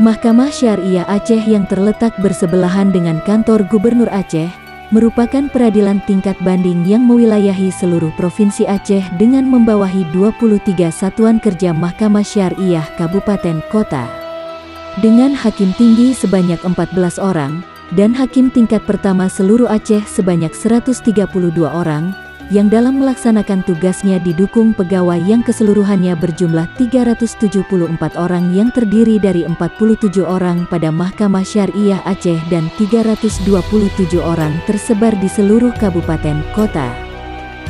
Mahkamah Syariah Aceh yang terletak bersebelahan dengan kantor Gubernur Aceh, merupakan peradilan tingkat banding yang mewilayahi seluruh Provinsi Aceh dengan membawahi 23 satuan kerja Mahkamah Syariah Kabupaten Kota. Dengan hakim tinggi sebanyak 14 orang, dan hakim tingkat pertama seluruh Aceh sebanyak 132 orang, yang dalam melaksanakan tugasnya didukung pegawai yang keseluruhannya berjumlah 374 orang yang terdiri dari 47 orang pada Mahkamah Syariah Aceh dan 327 orang tersebar di seluruh kabupaten kota.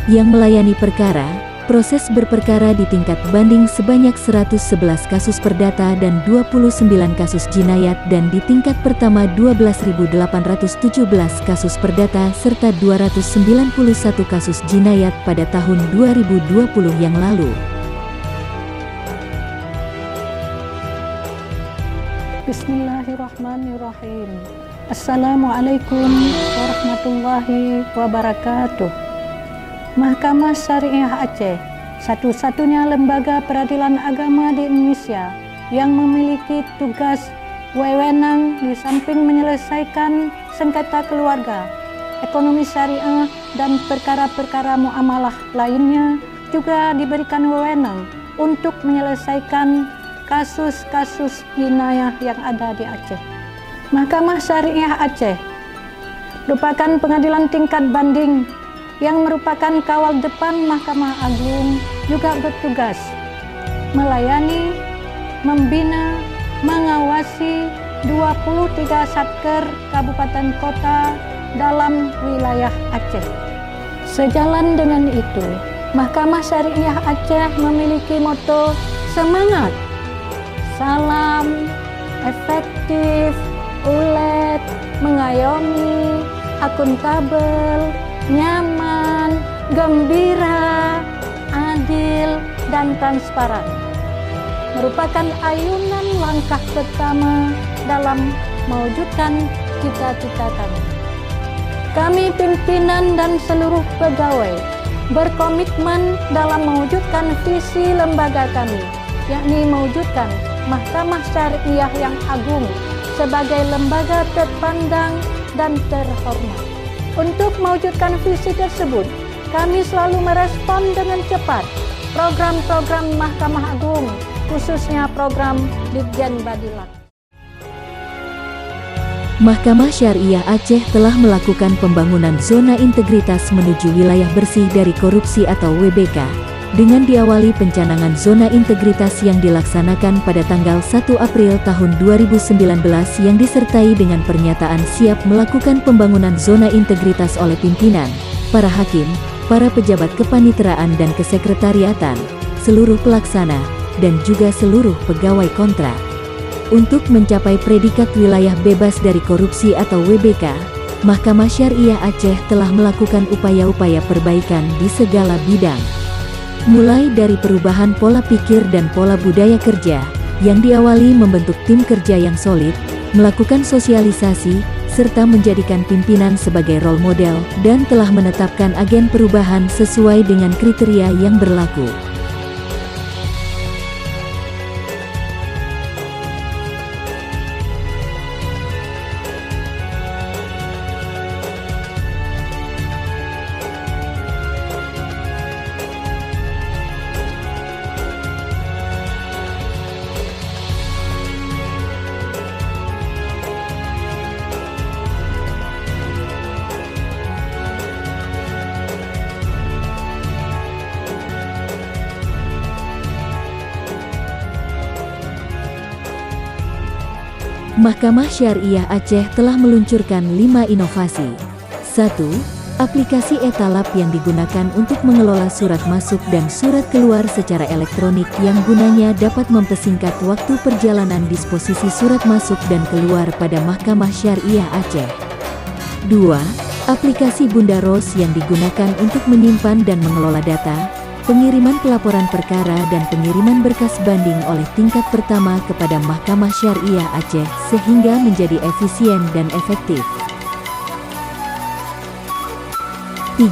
Yang melayani perkara, proses berperkara di tingkat banding sebanyak 111 kasus perdata dan 29 kasus jinayat dan di tingkat pertama 12.817 kasus perdata serta 291 kasus jinayat pada tahun 2020 yang lalu. Bismillahirrahmanirrahim. Assalamualaikum warahmatullahi wabarakatuh. Mahkamah Syariah Aceh, satu-satunya lembaga peradilan agama di Indonesia yang memiliki tugas wewenang di samping menyelesaikan sengketa keluarga, ekonomi syariah, dan perkara-perkara muamalah lainnya, juga diberikan wewenang untuk menyelesaikan kasus-kasus jinayah yang ada di Aceh. Mahkamah Syariah Aceh merupakan pengadilan tingkat banding yang merupakan kawal depan Mahkamah Agung, juga bertugas melayani, membina, mengawasi 23 satker kabupaten kota dalam wilayah Aceh. Sejalan dengan itu, Mahkamah Syariah Aceh memiliki moto semangat, salam, efektif, ulet, mengayomi, akuntabel, nyaman, gembira, adil, dan transparan. Merupakan ayunan langkah pertama dalam mewujudkan cita-cita kami. Kami pimpinan dan seluruh pegawai berkomitmen dalam mewujudkan visi lembaga kami, yakni mewujudkan Mahkamah Syariah yang agung sebagai lembaga terpandang dan terhormat. Untuk mewujudkan visi tersebut, kami selalu merespon dengan cepat program-program Mahkamah Agung, khususnya program Ditjen Badilah. Mahkamah Syariah Aceh telah melakukan pembangunan zona integritas menuju wilayah bersih dari korupsi atau WBK, dengan diawali pencanangan zona integritas yang dilaksanakan pada tanggal 1 April tahun 2019 yang disertai dengan pernyataan siap melakukan pembangunan zona integritas oleh pimpinan, para hakim, para pejabat kepaniteraan dan kesekretariatan, seluruh pelaksana, dan juga seluruh pegawai kontrak. Untuk mencapai predikat wilayah bebas dari korupsi atau WBK, Mahkamah Syariah Aceh telah melakukan upaya-upaya perbaikan di segala bidang. Mulai dari perubahan pola pikir dan pola budaya kerja, yang diawali membentuk tim kerja yang solid, melakukan sosialisasi, serta menjadikan pimpinan sebagai role model, dan telah menetapkan agen perubahan sesuai dengan kriteria yang berlaku. Mahkamah Syariah Aceh telah meluncurkan 5 inovasi. 1. Aplikasi e-talab yang digunakan untuk mengelola surat masuk dan surat keluar secara elektronik yang gunanya dapat mempersingkat waktu perjalanan disposisi surat masuk dan keluar pada Mahkamah Syariah Aceh. 2. Aplikasi Bunda Ros yang digunakan untuk menyimpan dan mengelola data, pengiriman pelaporan perkara dan pengiriman berkas banding oleh tingkat pertama kepada Mahkamah Syariah Aceh sehingga menjadi efisien dan efektif. 3.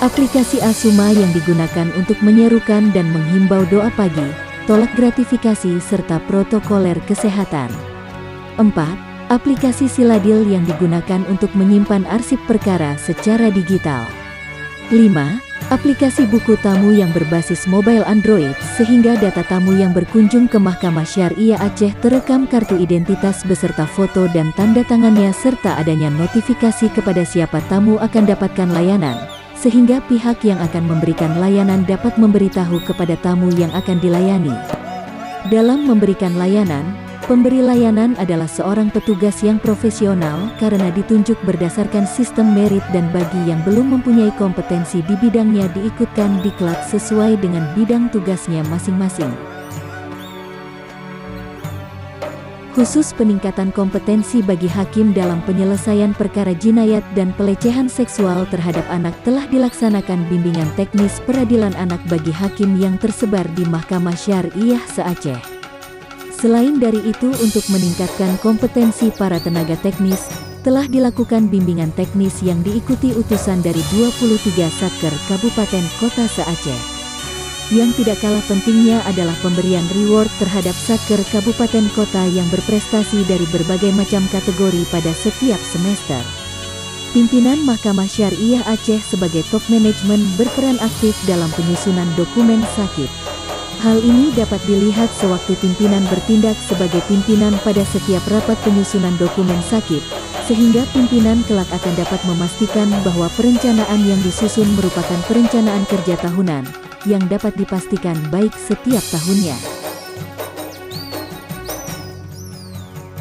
Aplikasi Asuma yang digunakan untuk menyerukan dan menghimbau doa pagi, tolak gratifikasi serta protokoler kesehatan. 4. Aplikasi Siladil yang digunakan untuk menyimpan arsip perkara secara digital. 5. Aplikasi buku tamu yang berbasis mobile Android sehingga data tamu yang berkunjung ke Mahkamah Syariah Aceh terekam kartu identitas beserta foto dan tanda tangannya serta adanya notifikasi kepada siapa tamu akan dapatkan layanan, sehingga pihak yang akan memberikan layanan dapat memberitahu kepada tamu yang akan dilayani. Dalam memberikan layanan, pemberi layanan adalah seorang petugas yang profesional karena ditunjuk berdasarkan sistem merit dan bagi yang belum mempunyai kompetensi di bidangnya diikutkan diklat sesuai dengan bidang tugasnya masing-masing. Khusus peningkatan kompetensi bagi hakim dalam penyelesaian perkara jinayat dan pelecehan seksual terhadap anak telah dilaksanakan bimbingan teknis peradilan anak bagi hakim yang tersebar di Mahkamah Syariah se-Aceh. Selain dari itu, untuk meningkatkan kompetensi para tenaga teknis, telah dilakukan bimbingan teknis yang diikuti utusan dari 23 Satker Kabupaten Kota se-Aceh. Yang tidak kalah pentingnya adalah pemberian reward terhadap Satker Kabupaten Kota yang berprestasi dari berbagai macam kategori pada setiap semester. Pimpinan Mahkamah Syariah Aceh sebagai top manajemen berperan aktif dalam penyusunan dokumen sakit. Hal ini dapat dilihat sewaktu pimpinan bertindak sebagai pimpinan pada setiap rapat penyusunan dokumen sakit, sehingga pimpinan kelak akan dapat memastikan bahwa perencanaan yang disusun merupakan perencanaan kerja tahunan, yang dapat dipastikan baik setiap tahunnya.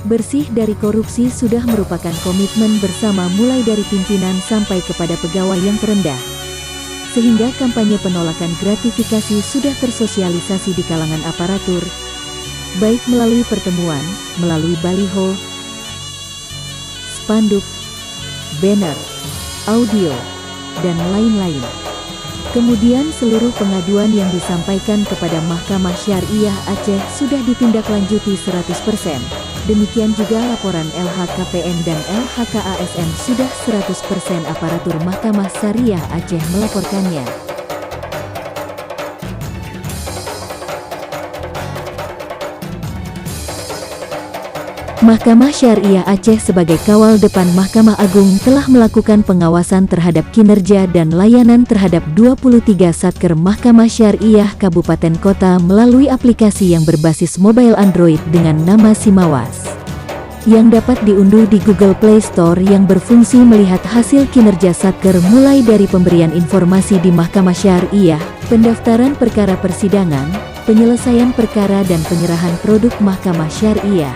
Bersih dari korupsi sudah merupakan komitmen bersama mulai dari pimpinan sampai kepada pegawai yang terendah. Sehingga kampanye penolakan gratifikasi sudah tersosialisasi di kalangan aparatur, baik melalui pertemuan, melalui baliho, spanduk, banner, audio, dan lain-lain. Kemudian seluruh pengaduan yang disampaikan kepada Mahkamah Syariah Aceh sudah ditindaklanjuti 100%. Demikian juga laporan LHKPN dan LHKASN sudah 100% aparatur Mahkamah Syariah Aceh melaporkannya. Mahkamah Syariah Aceh sebagai kawal depan Mahkamah Agung telah melakukan pengawasan terhadap kinerja dan layanan terhadap 23 Satker Mahkamah Syariah Kabupaten Kota melalui aplikasi yang berbasis mobile Android dengan nama Simawas, yang dapat diunduh di Google Play Store yang berfungsi melihat hasil kinerja Satker mulai dari pemberian informasi di Mahkamah Syariah, pendaftaran perkara persidangan, penyelesaian perkara dan penyerahan produk Mahkamah Syariah.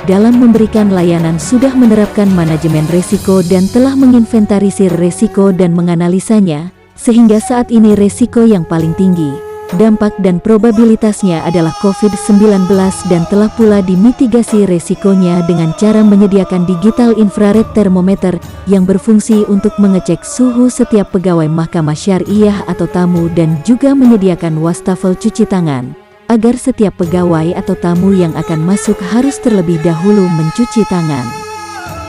Dalam memberikan layanan sudah menerapkan manajemen resiko dan telah menginventarisir resiko dan menganalisanya, sehingga saat ini resiko yang paling tinggi, dampak dan probabilitasnya adalah COVID-19 dan telah pula dimitigasi resikonya dengan cara menyediakan digital infrared thermometer yang berfungsi untuk mengecek suhu setiap pegawai Mahkamah Syariah atau tamu dan juga menyediakan wastafel cuci tangan, agar setiap pegawai atau tamu yang akan masuk harus terlebih dahulu mencuci tangan.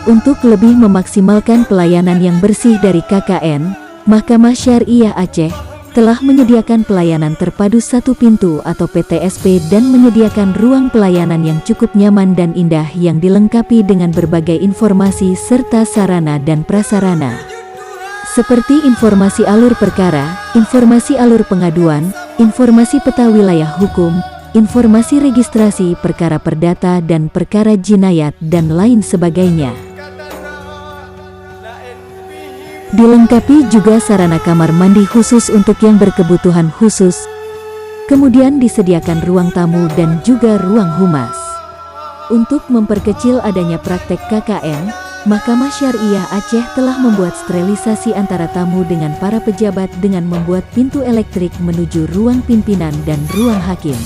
Untuk lebih memaksimalkan pelayanan yang bersih dari KKN, Mahkamah Syariah Aceh telah menyediakan pelayanan terpadu satu pintu atau PTSP dan menyediakan ruang pelayanan yang cukup nyaman dan indah yang dilengkapi dengan berbagai informasi serta sarana dan prasarana. Seperti informasi alur perkara, informasi alur pengaduan, informasi peta wilayah hukum, informasi registrasi perkara perdata dan perkara jinayat dan lain sebagainya. Dilengkapi juga sarana kamar mandi khusus untuk yang berkebutuhan khusus. Kemudian disediakan ruang tamu dan juga ruang humas. Untuk memperkecil adanya praktek KKN, Mahkamah Syariah Aceh telah membuat sterilisasi antara tamu dengan para pejabat dengan membuat pintu elektrik menuju ruang pimpinan dan ruang hakim.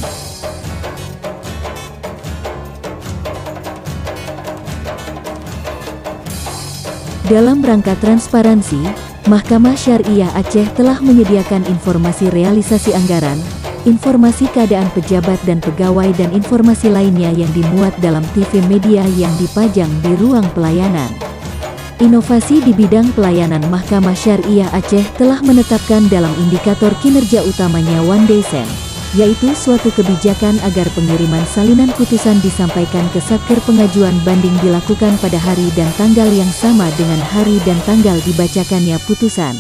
Dalam rangka transparansi, Mahkamah Syariah Aceh telah menyediakan informasi realisasi anggaran, informasi keadaan pejabat dan pegawai dan informasi lainnya yang dimuat dalam TV media yang dipajang di ruang pelayanan. Inovasi di bidang pelayanan Mahkamah Syariah Aceh telah menetapkan dalam indikator kinerja utamanya One Day Sen, yaitu suatu kebijakan agar pengiriman salinan putusan disampaikan ke Satker pengajuan banding dilakukan pada hari dan tanggal yang sama dengan hari dan tanggal dibacakannya putusan.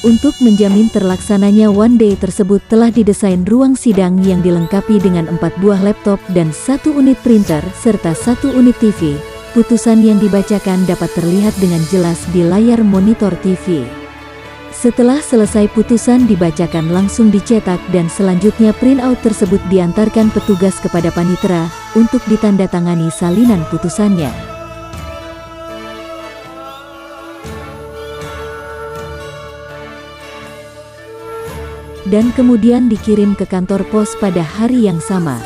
Untuk menjamin terlaksananya one day tersebut telah didesain ruang sidang yang dilengkapi dengan 4 buah laptop dan 1 unit printer serta 1 unit TV. Putusan yang dibacakan dapat terlihat dengan jelas di layar monitor TV. Setelah selesai putusan dibacakan langsung dicetak dan selanjutnya printout tersebut diantarkan petugas kepada panitera untuk ditandatangani salinan putusannya. Dan kemudian dikirim ke kantor pos pada hari yang sama.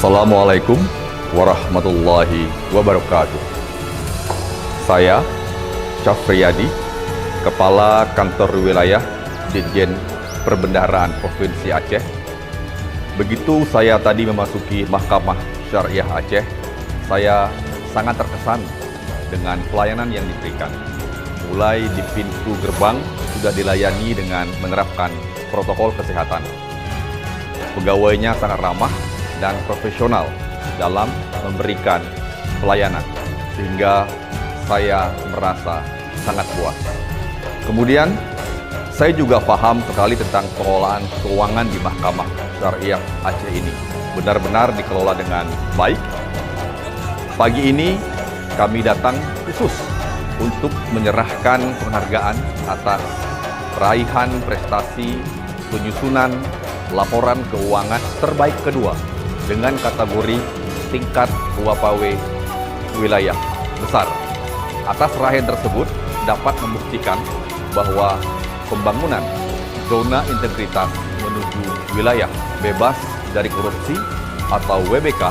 Assalamualaikum warahmatullahi wabarakatuh. Saya Syafriyadi, Kepala Kantor Wilayah Ditjen Perbendaharaan Provinsi Aceh. Begitu saya tadi memasuki Mahkamah Syariah Aceh, saya sangat terkesan dengan pelayanan yang diberikan. Mulai di pintu gerbang sudah dilayani dengan menerapkan protokol kesehatan. Pegawainya sangat ramah dan profesional dalam memberikan pelayanan, sehingga saya merasa sangat puas. Kemudian, saya juga paham sekali tentang pengelolaan keuangan di Mahkamah Syariah Aceh ini. Benar-benar dikelola dengan baik. Pagi ini, kami datang khusus untuk menyerahkan penghargaan atas raihan prestasi penyusunan laporan keuangan terbaik kedua dengan kategori tingkat Wapawe wilayah besar. Atas raihan tersebut dapat membuktikan bahwa pembangunan zona integritas menuju wilayah bebas dari korupsi atau WBK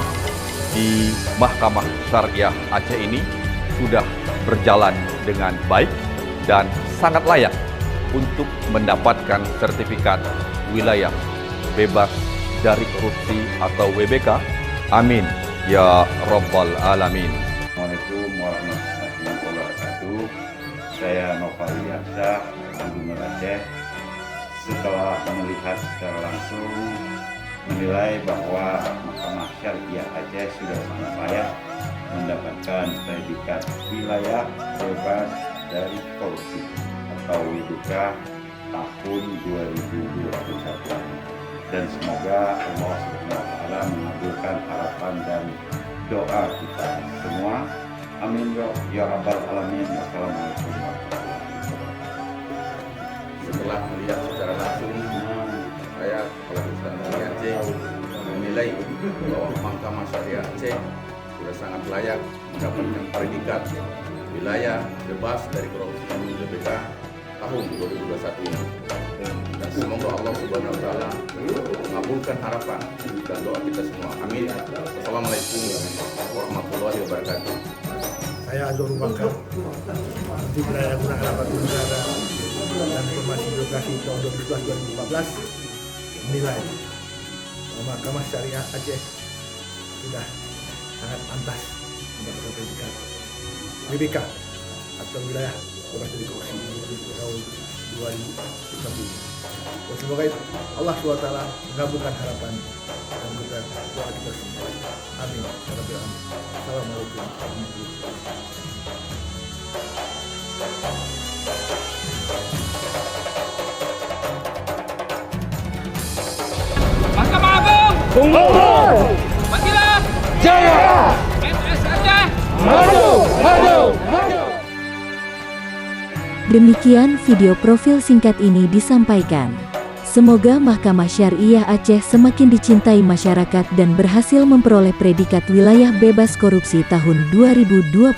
di Mahkamah Syariah Aceh ini sudah berjalan dengan baik dan sangat layak untuk mendapatkan sertifikat wilayah bebas dari korupsi atau WBK. Amin ya Rabbal Alamin. Assalamualaikum warahmatullahi wabarakatuh. Saya Novali Aksa, Gubernur Aceh. Setelah melihat secara langsung, menilai bahwa Mahkamah Syariah Aceh sudah sangat layak mendapatkan predikat wilayah bebas dari korupsi atau WBK tahun 2021. Dan semoga Allah SWT mengabulkan harapan dan doa kita semua. Amin ya Rabbal Alamin. Wassalamualaikum warahmatullahi wabarakatuh. Setelah melihat secara langsung, saya Kepala Kejaksaan Negeri Aceh menilai bahwa Mahkamah Syariah Aceh sudah sangat layak mendapatkan predikat wilayah bebas dari korupsi WBK tahun 2021 ini. Dan semoga Allah Subhanahu wa Ta'ala mengabulkan harapan dan doa kita semua. Amin. Assalamualaikum warahmatullahi wabarakatuh. Saya Azhar Bakar, di Wilayah Guna Aparatur Negara dan Informasi Birokrasi tahun 2014 menilai bahwa Mahkamah Syariah Aceh sudah sangat pantas mendapatkan predikat WBK atau wilayah bebas dari korupsi tahun 2021. Semoga Allah SWT menggabungkan harapan dan juga doa kita semua. Amin. Assalamualaikum warahmatullahi wabarakatuh. Mahkamah Agung Tunggu! Wasilah Jaya! MS Aceh Maju! Maju! Maju! Demikian video profil singkat ini disampaikan. Semoga Mahkamah Syariah Aceh semakin dicintai masyarakat dan berhasil memperoleh predikat wilayah bebas korupsi tahun 2021.